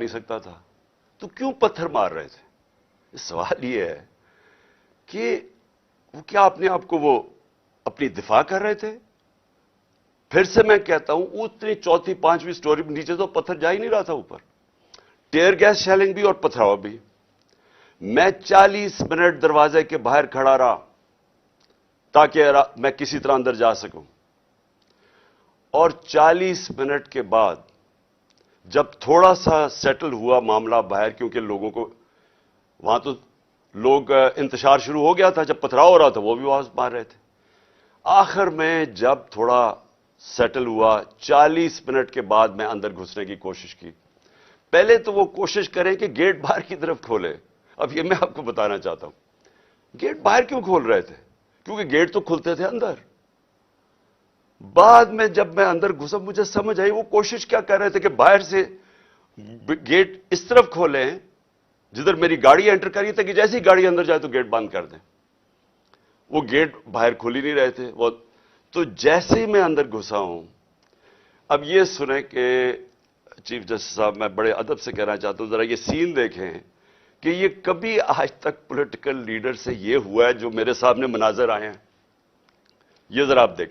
نہیں سکتا تھا تو کیوں پتھر مار رہے تھے؟ سوال یہ ہے کہ وہ کیا اپنے آپ کو وہ اپنی دفاع کر رہے تھے؟ پھر سے میں کہتا ہوں اتنی چوتھی پانچویں سٹوری میں نیچے تو پتھر جا ہی نہیں رہا تھا اوپر. ٹیئر گیس شیلنگ بھی اور پتھراوا بھی. میں 40 منٹ دروازے کے باہر کھڑا رہا تاکہ میں کسی طرح اندر جا سکوں. اور 40 منٹ کے بعد جب تھوڑا سا سیٹل ہوا معاملہ باہر، کیونکہ لوگوں کو وہاں تو لوگ انتشار شروع ہو گیا تھا، جب پتھراؤ ہو رہا تھا وہ بھی آواز مار رہے تھے. آخر میں جب تھوڑا سیٹل ہوا 40 منٹ کے بعد میں اندر گھسنے کی کوشش کی. پہلے تو وہ کوشش کریں کہ گیٹ باہر کی طرف کھولے. اب یہ میں آپ کو بتانا چاہتا ہوں گیٹ باہر کیوں کھول رہے تھے؟ کیونکہ گیٹ تو کھلتے تھے اندر. بعد میں جب میں اندر گھسا مجھے سمجھ آئی وہ کوشش کیا کر رہے تھے کہ باہر سے گیٹ اس طرف کھولیں جدھر میری گاڑی انٹر کری تھی کہ جیسے ہی گاڑی اندر جائے تو گیٹ بند کر دیں. وہ گیٹ باہر کھول ہی نہیں رہے تھے. وہ تو جیسے ہی میں اندر گھسا ہوں، اب یہ سنیں کہ چیف جسٹس صاحب میں بڑے ادب سے کہنا چاہتا ہوں ذرا یہ سین دیکھیں کہ یہ کبھی آج تک پولیٹیکل لیڈر سے یہ ہوا ہے جو میرے سامنے مناظر آئے ہیں. یہ ذرا آپ دیکھیں.